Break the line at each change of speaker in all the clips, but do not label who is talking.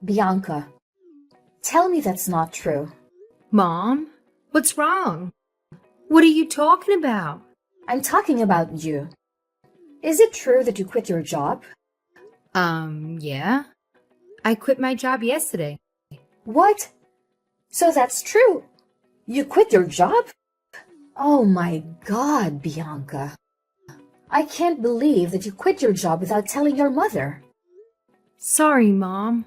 Bianca, tell me that's not true.
Mom, what's wrong? What are you talking about?
I'm talking about you. Is it true that you quit your job?
Yeah. I quit my job yesterday.
What? So that's true. You quit your job? Oh my God, Bianca. I can't believe that you quit your job without telling your mother.
Sorry, Mom.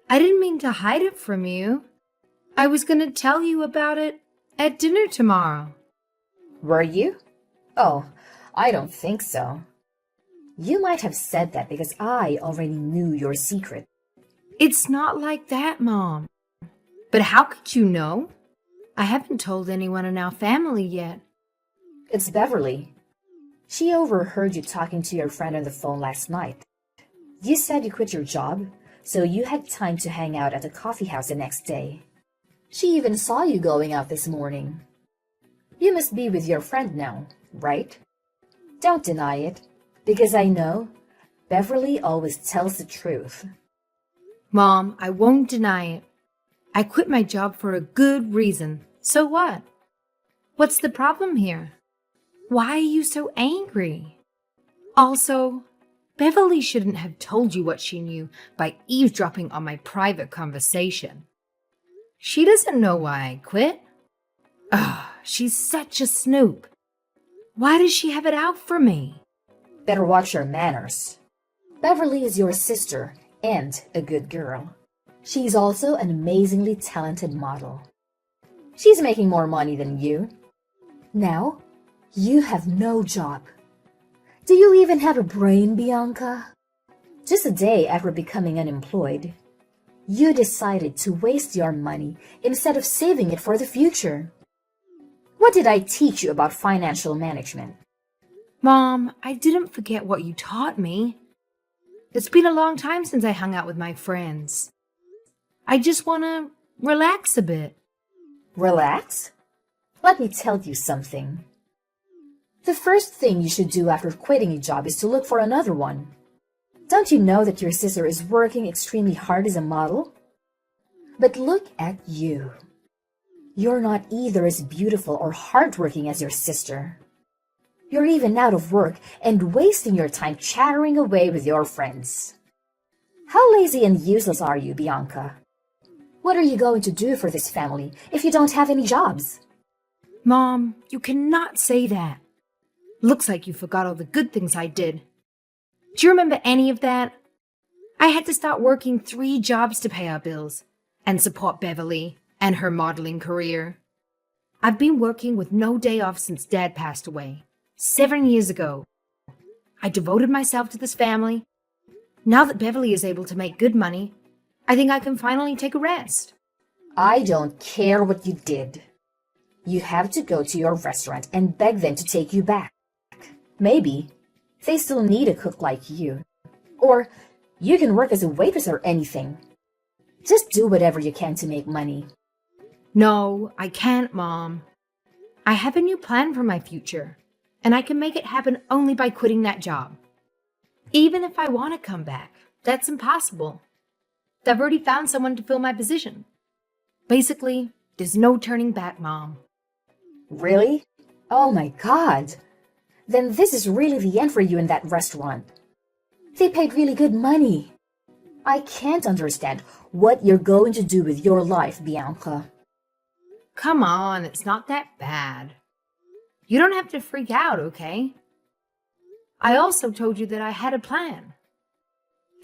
I didn't mean to hide it from you. I was going to tell you about it at dinner tomorrow.
Were you? Oh, I don't think so. You might have said that because I already knew your secret.
It's not like that, Mom. But how could you know? I haven't told anyone in our family yet.
It's Beverly. She overheard you talking to your friend on the phone last night. You said you quit your job, so you had time to hang out at the coffee house the next day. She even saw you going out this morning. You must be with your friend now, right? Don't deny it, because I know Beverly always tells the truth.
Mom, I won't deny it. I quit my job for a good reason. So what? What's the problem here? Why are you so angry? Also, Beverly shouldn't have told you what she knew by eavesdropping on my private conversation. She doesn't know why I quit. Ugh, she's such a snoop. Why does she have it out for me?
Better watch your manners. Beverly is your sister and a good girl. She's also an amazingly talented model. She's making more money than you. Now, you have no job. Do you even have a brain, Bianca? Just a day after becoming unemployed, you decided to waste your money instead of saving it for the future. What did I teach you about financial management?
Mom, I didn't forget what you taught me. It's been a long time since I hung out with my friends. I just want to relax a bit.
Relax? Let me tell you something. The first thing you should do after quitting a job is to look for another one. Don't you know that your sister is working extremely hard as a model? But look at you. You're not either as beautiful or hardworking as your sister. You're even out of work and wasting your time chattering away with your friends. How lazy and useless are you, Bianca? What are you going to do for this family if you don't have any jobs?
Mom, you cannot say that. Looks like you forgot all the good things I did. Do you remember any of that? I had to start working 3 jobs to pay our bills and support Beverly and her modeling career. I've been working with no day off since Dad passed away 7 years ago. I devoted myself to this family. Now that Beverly is able to make good money, I think I can finally take a rest.
I don't care what you did. You have to go to your restaurant and beg them to take you back. Maybe they still need a cook like you. Or you can work as a waitress or anything. Just do whatever you can to make money.
No, I can't, Mom. I have a new plan for my future, and I can make it happen only by quitting that job. Even if I want to come back, that's impossible. I've already found someone to fill my position. Basically, there's no turning back, Mom.
Really? Oh my God. Then this is really the end for you in that restaurant. They paid really good money. I can't understand what you're going to do with your life, Bianca.
Come on, it's not that bad. You don't have to freak out, okay? I also told you that I had a plan.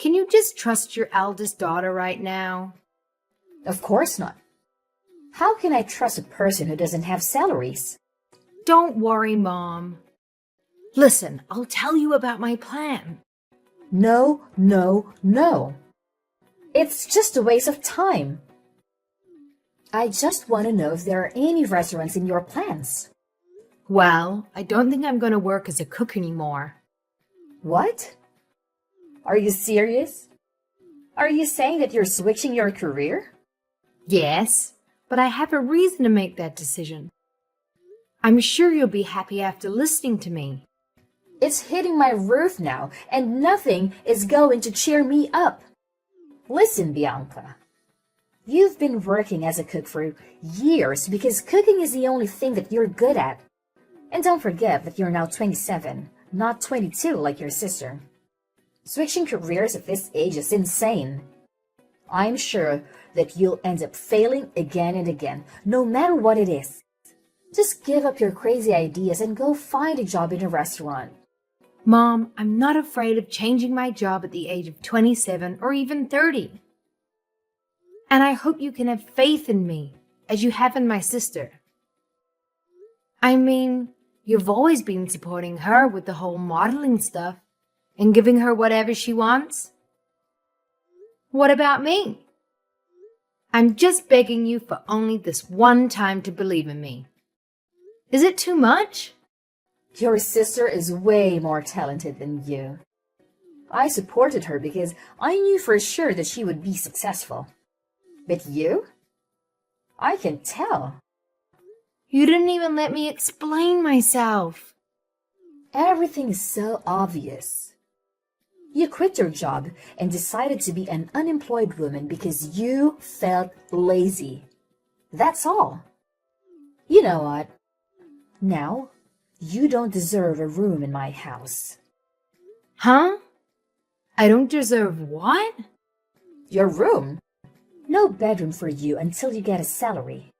Can you just trust your eldest daughter right now?
Of course not. How can I trust a person who doesn't have salaries?
Don't worry, Mom. Listen, I'll tell you about my plan.
No, no, no. It's just a waste of time. I just want to know if there are any restaurants in your plans.
Well, I don't think I'm going to work as a cook anymore.
What? Are you serious? Are you saying that you're switching your career?
Yes, but I have a reason to make that decision. I'm sure you'll be happy after listening to me.
It's hitting my roof now, and nothing is going to cheer me up. Listen, Bianca. You've been working as a cook for years because cooking is the only thing that you're good at. And don't forget that you're now 27, not 22 like your sister. Switching careers at this age is insane. I'm sure that you'll end up failing again and again, no matter what it is. Just give up your crazy ideas and go find a job in a restaurant.
Mom, I'm not afraid of changing my job at the age of 27 or even 30. And I hope you can have faith in me, as you have in my sister. I mean, you've always been supporting her with the whole modeling stuff and giving her whatever she wants. What about me? I'm just begging you for only this one time to believe in me. Is it too much?
Your sister is way more talented than you. I supported her because I knew for sure that she would be successful. But you? I can tell.
You didn't even let me explain myself.
Everything is so obvious. You quit your job and decided to be an unemployed woman because you felt lazy. That's all. You know what? Now, you don't deserve a room in my house.
Huh? I don't deserve what?
Your room? No bedroom for you until you get a salary.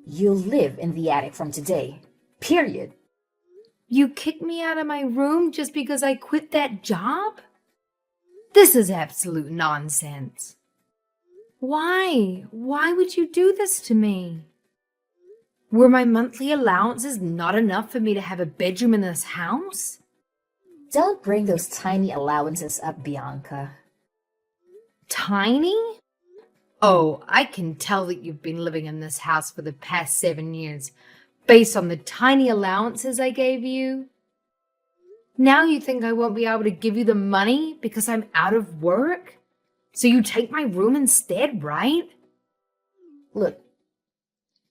You'll live in the attic from today. Period.
You kicked me out of my room just because I quit that job? This is absolute nonsense. Why? Why would you do this to me? Were my monthly allowances not enough for me to have a bedroom in this house?
Don't bring those tiny allowances up, Bianca.
Tiny? Oh, I can tell that you've been living in this house for the past 7 years, based on the tiny allowances I gave you. Now you think I won't be able to give you the money because I'm out of work? So you take my room instead, right?
Look,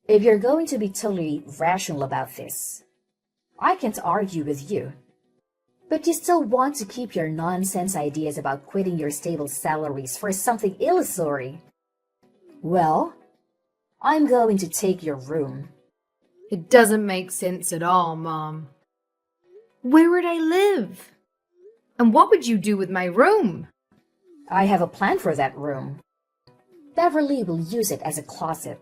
if you're going to be totally rational about this, I can't argue with you. But you still want to keep your nonsense ideas about quitting your stable salaries for something illusory. Well, I'm going to take your room.
It doesn't make sense at all, Mom. Where would I live? And what would you do with my room?
I have a plan for that room. Beverly will use it as a closet.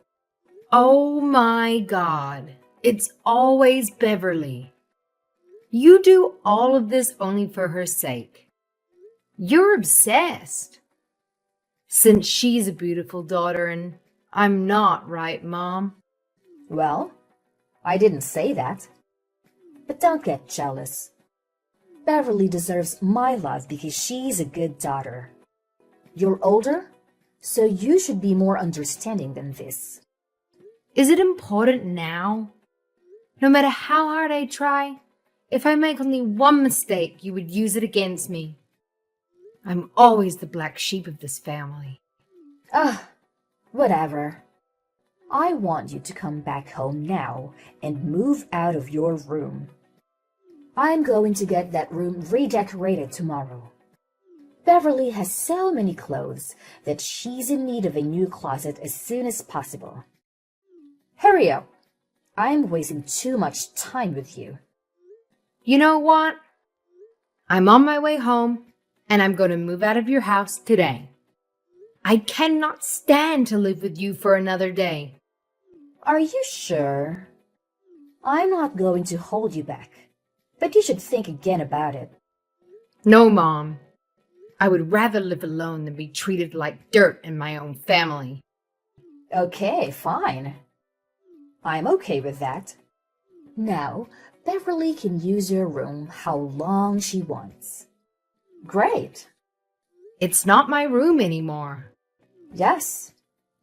Oh my God. It's always Beverly. You do all of this only for her sake. You're obsessed. Since she's a beautiful daughter and I'm not, right, Mom?
Well, I didn't say that. But don't get jealous. Beverly deserves my love because she's a good daughter. You're older, so you should be more understanding than this.
Is it important now? No matter how hard I try, if I make only one mistake, you would use it against me. I'm always the black sheep of this family.
Whatever. I want you to come back home now and move out of your room. I'm going to get that room redecorated tomorrow. Beverly has so many clothes that she's in need of a new closet as soon as possible. Hurry up. I'm wasting too much time with you.
You know what? I'm on my way home, and I'm going to move out of your house today. I cannot stand to live with you for another day.
Are you sure? I'm not going to hold you back, but you should think again about it.
No, Mom. I would rather live alone than be treated like dirt in my own family.
Okay, fine. I'm okay with that. Now, Beverly can use your room how long she wants. Great.
It's not my room anymore.
Yes,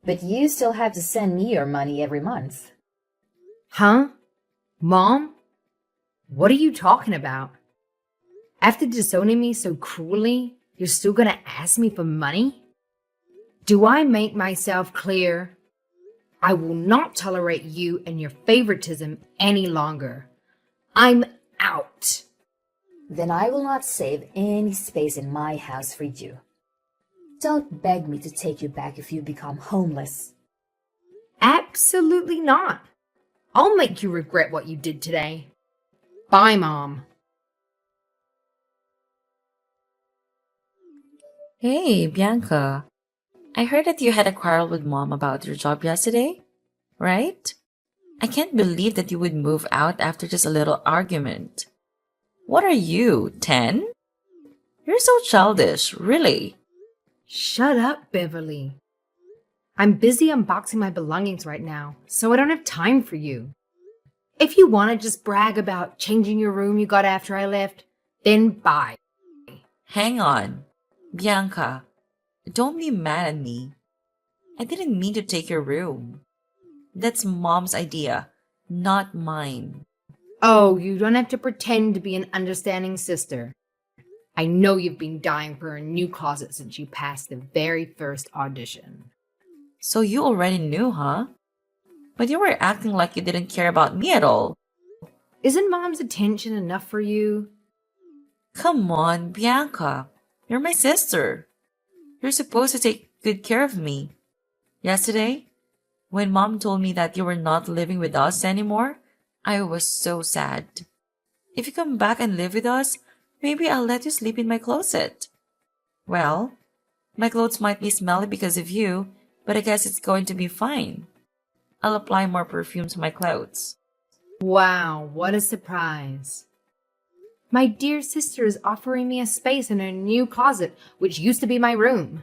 but you still have to send me your money every month.
Huh? Mom? What are you talking about? After disowning me so cruelly, you're still gonna ask me for money? Do I make myself clear? I will not tolerate you and your favoritism any longer. I'm out.
Then I will not save any space in my house for you. Don't beg me to take you back if you become homeless.
Absolutely not. I'll make you regret what you did today. Bye, Mom.
Hey, Bianca. I heard that you had a quarrel with Mom about your job yesterday, right? I can't believe that you would move out after just a little argument. What are you, 10? You're so childish, really.
Shut up, Beverly. I'm busy unboxing my belongings right now, so I don't have time for you. If you want to just brag about changing your room you got after I left, then bye.
Hang on. Bianca, don't be mad at me. I didn't mean to take your room. That's Mom's idea, not mine.
Oh, you don't have to pretend to be an understanding sister. I know you've been dying for a new closet since you passed the very first audition.
So you already knew, huh? But you were acting like you didn't care about me at all.
Isn't Mom's attention enough for you?
Come on, Bianca. You're my sister. You're supposed to take good care of me. Yesterday, when Mom told me that you were not living with us anymore, I was so sad. If you come back and live with us, maybe I'll let you sleep in my closet. Well, my clothes might be smelly because of you, but I guess it's going to be fine. I'll apply more perfume to my clothes.
Wow, what a surprise. My dear sister is offering me a space in her new closet, which used to be my room.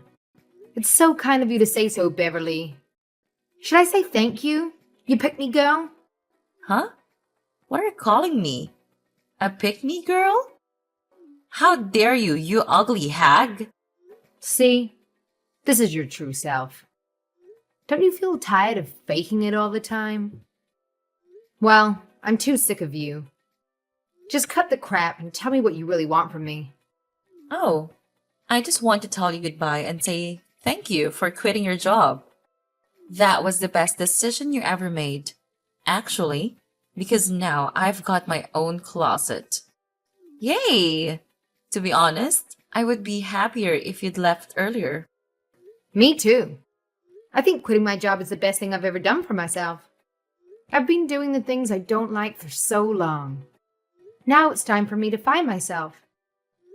It's so kind of you to say so, Beverly. Should I say thank you, you pick-me girl?
Huh? What are you calling me? A pick-me girl? How dare you, you ugly hag?
See, this is your true self. Don't you feel tired of faking it all the time? Well, I'm too sick of you. Just cut the crap and tell me what you really want from me.
Oh, I just want to tell you goodbye and say thank you for quitting your job. That was the best decision you ever made. Actually, because now I've got my own closet. Yay! To be honest, I would be happier if you'd left earlier.
Me too. I think quitting my job is the best thing I've ever done for myself. I've been doing the things I don't like for so long. Now it's time for me to find myself.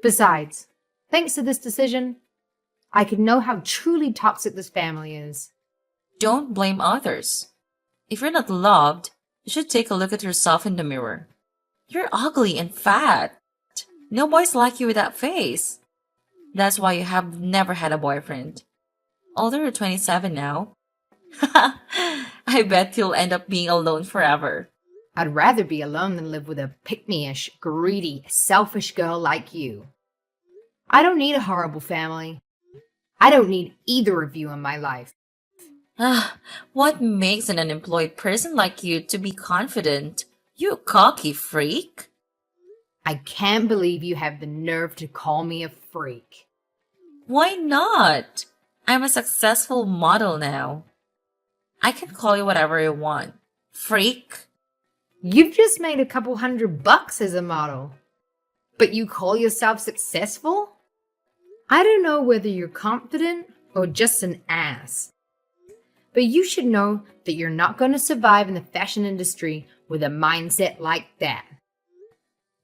Besides, thanks to this decision, I can know how truly toxic this family is.
Don't blame others. If you're not loved, you should take a look at yourself in the mirror. You're ugly and fat. No boys like you with that face. That's why you have never had a boyfriend. Although you're 27 now. I bet you'll end up being alone forever.
I'd rather be alone than live with a pick-me-ish, greedy, selfish girl like you. I don't need a horrible family. I don't need either of you in my life.
What makes an unemployed person like you to be confident? You cocky freak.
I can't believe you have the nerve to call me a freak.
Why not? I'm a successful model now. I can call you whatever I want. Freak.
You've just made a couple $100 as a model. But you call yourself successful? I don't know whether you're confident or just an ass. But you should know that you're not going to survive in the fashion industry with a mindset like that.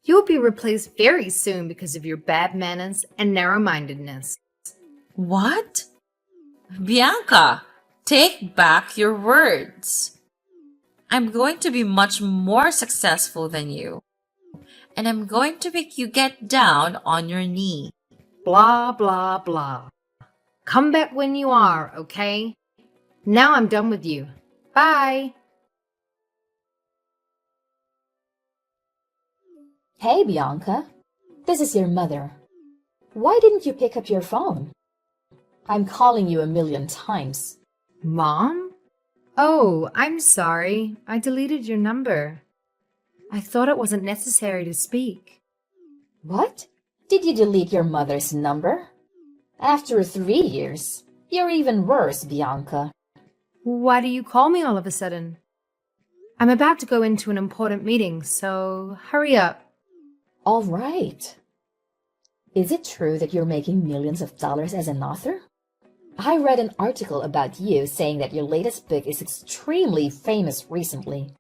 You'll be replaced very soon because of your bad manners and narrow-mindedness.
What? Bianca, take back your words. I'm going to be much more successful than you. And I'm going to make you get down on your knee.
Blah, blah, blah. Come back when you are, okay? Now I'm done with you. Bye.
Hey, Bianca. This is your mother. Why didn't you pick up your phone? I'm calling you a million times.
Mom? Oh, I'm sorry. I deleted your number. I thought it wasn't necessary to speak.
What? Did you delete your mother's number? After 3 years, you're even worse, Bianca.
Why do you call me all of a sudden? I'm about to go into an important meeting, so hurry up.
All right. Is it true that you're making millions of dollars as an author? I read an article about you saying that your latest book is extremely famous recently.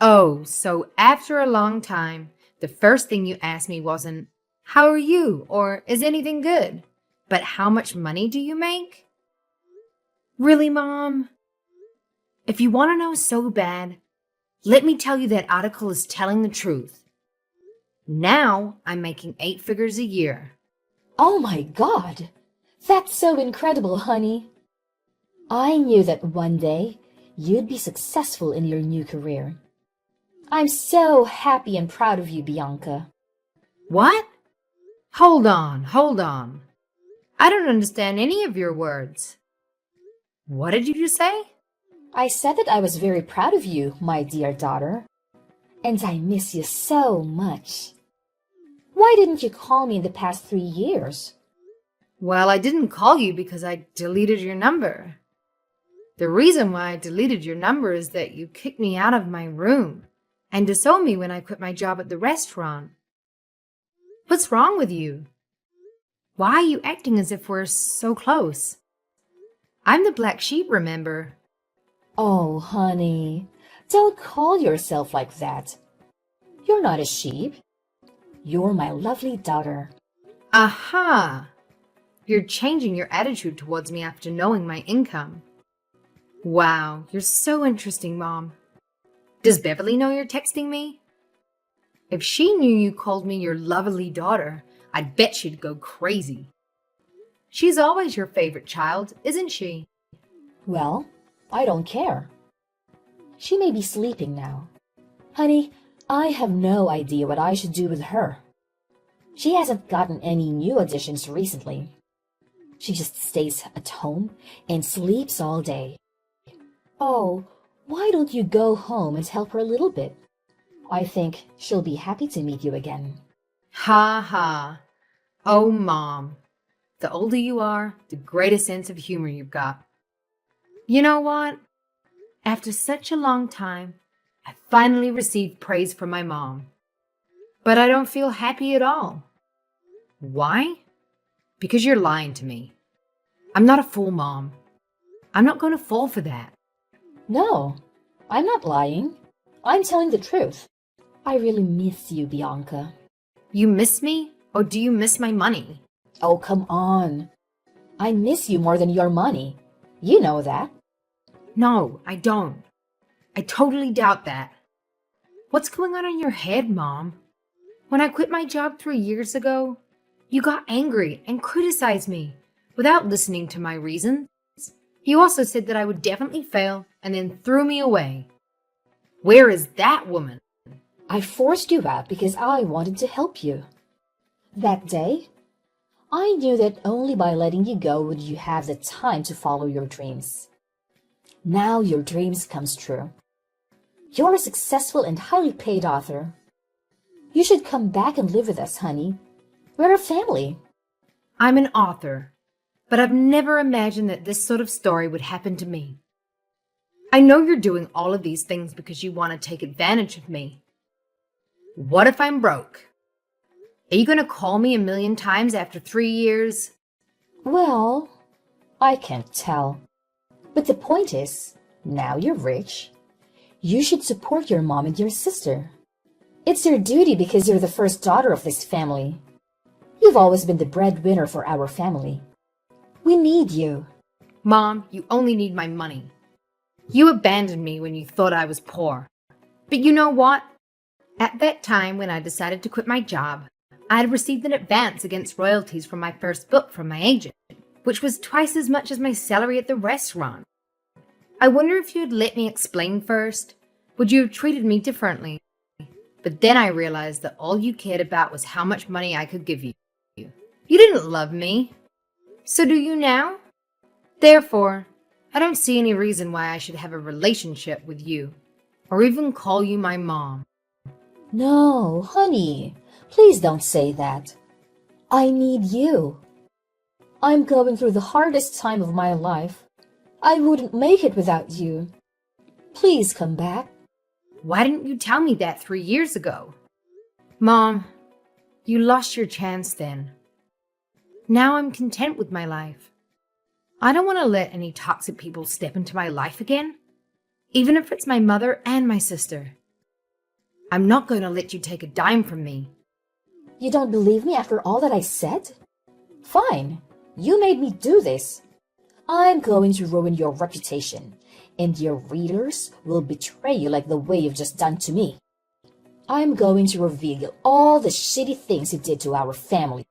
Oh, so after a long time, the first thing you asked me wasn't, "How are you?" or "Is anything good?" but "How much money do you make?" Really, Mom? If you want to know so bad, let me tell you that article is telling the truth. Now I'm making 8 figures a year.
Oh my God! That's so incredible, honey. I knew that one day you'd be successful in your new career. I'm so happy and proud of you, Bianca.
What? Hold on, hold on. I don't understand any of your words. What did you just say?
I said that I was very proud of you, my dear daughter. And I miss you so much. Why didn't you call me in the past 3 years?
Well, I didn't call you because I deleted your number. The reason why I deleted your number is that you kicked me out of my room and disowned me when I quit my job at the restaurant. What's wrong with you? Why are you acting as if we're so close? I'm the black sheep, remember?
Oh, honey, don't call yourself like that. You're not a sheep. You're my lovely daughter.
Aha! You're changing your attitude towards me after knowing my income. Wow, you're so interesting, Mom. Does Beverly know you're texting me? If she knew you called me your lovely daughter, I'd bet she'd go crazy. She's always your favorite child, isn't she?
Well, I don't care. She may be sleeping now. Honey, I have no idea what I should do with her. She hasn't gotten any new additions recently. She just stays at home and sleeps all day. Oh, why don't you go home and help her a little bit? I think she'll be happy to meet you again.
Ha ha. Oh, Mom. The older you are, the greater sense of humor you've got. You know what? After such a long time, I finally received praise from my mom. But I don't feel happy at all. Why? Because you're lying to me. I'm not a fool, Mom. I'm not going to fall for that.
No, I'm not lying. I'm telling the truth. I really miss you, Bianca.
You miss me, or do you miss my money?
Oh, come on. I miss you more than your money. You know that.
No, I don't. I totally doubt that. What's going on in your head, Mom? When I quit my job 3 years ago, you got angry and criticized me without listening to my reasons. You also said that I would definitely fail and then threw me away. Where is that woman?
I forced you out because I wanted to help you. That day, I knew that only by letting you go would you have the time to follow your dreams. Now your dreams comes true. You're a successful and highly paid author. You should come back and live with us, honey. We're a family.
I'm an author, but I've never imagined that this sort of story would happen to me. I know you're doing all of these things because you want to take advantage of me. What if I'm broke? Are you going to call me 1,000,000 times after 3 years?
Well, I can't tell. But the point is, now you're rich. You should support your mom and your sister. It's your duty because you're the first daughter of this family. You've always been the breadwinner for our family. We need you.
Mom, you only need my money. You abandoned me when you thought I was poor. But you know what? At that time when I decided to quit my job, I had received an advance against royalties from my first book from my agent, which was twice as much as my salary at the restaurant. I wonder if you'd let me explain first. Would you have treated me differently? But then I realized that all you cared about was how much money I could give you. You didn't love me. So do you now? Therefore, I don't see any reason why I should have a relationship with you, or even call you my mom.
No, honey, please don't say that. I need you. I'm going through the hardest time of my life. I wouldn't make it without you. Please come back.
Why didn't you tell me that 3 years ago? Mom, you lost your chance then. Now I'm content with my life. I don't want to let any toxic people step into my life again, even if it's my mother and my sister. I'm not going to let you take a dime from me.
You don't believe me after all that I said? Fine. You made me do this. I'm going to ruin your reputation, and your readers will betray you like the way you've just done to me. I'm going to reveal all the shitty things you did to our family.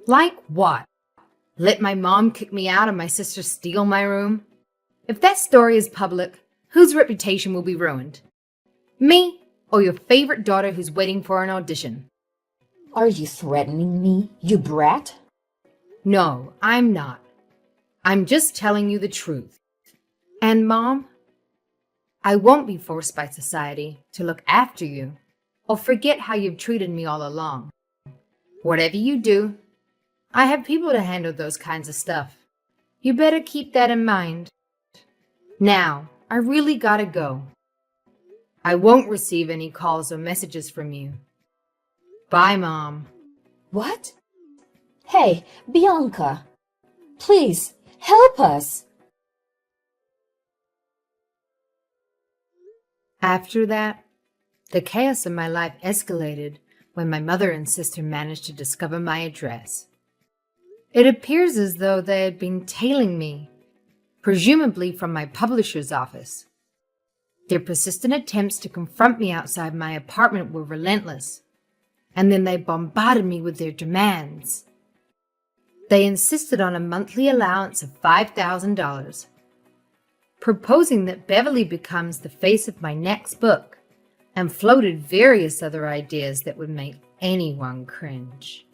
Like what? Let my mom kick me out and my sister steal my room? If that story is public, whose reputation will be ruined? Me or your favorite daughter who's waiting for an audition?
Are you threatening me, you brat?
No, I'm not. I'm just telling you the truth. And Mom, I won't be forced by society to look after you or forget how you've treated me all along. Whatever you do, I have people to handle those kinds of stuff. You better keep that in mind. Now, I really gotta go. I won't receive any calls or messages from you. Bye, Mom.
What? Hey, Bianca, please help us.
After that, the chaos in my life escalated when my mother and sister managed to discover my address. It appears as though they had been tailing me, presumably from my publisher's office. Their persistent attempts to confront me outside my apartment were relentless, and then they bombarded me with their demands. They insisted on a monthly allowance of $5,000, proposing that Beverly becomes the face of my next book, and floated various other ideas that would make anyone cringe.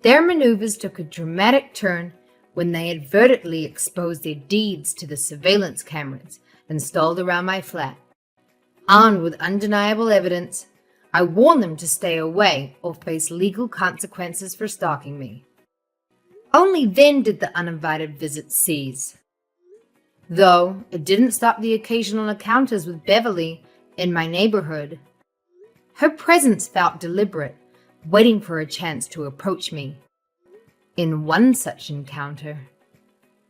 Their maneuvers took a dramatic turn when they advertently exposed their deeds to the surveillance cameras installed around my flat. Armed with undeniable evidence, I warned them to stay away or face legal consequences for stalking me. Only then did the uninvited visits cease. Though it didn't stop the occasional encounters with Beverly in my neighborhood. Her presence felt deliberate, waiting for a chance to approach me. In one such encounter,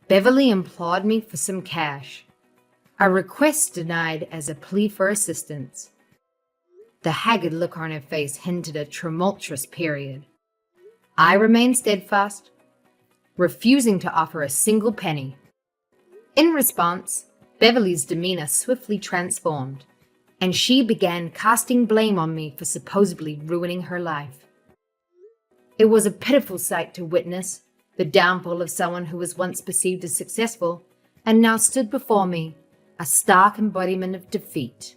Beverly implored me for some cash, a request denied as a plea for assistance. The haggard look on her face hinted a tumultuous period. I remained steadfast, refusing to offer a single penny. In response, Beverly's demeanor swiftly transformed, and she began casting blame on me for supposedly ruining her life. It was a pitiful sight to witness, the downfall of someone who was once perceived as successful and now stood before me, a stark embodiment of defeat.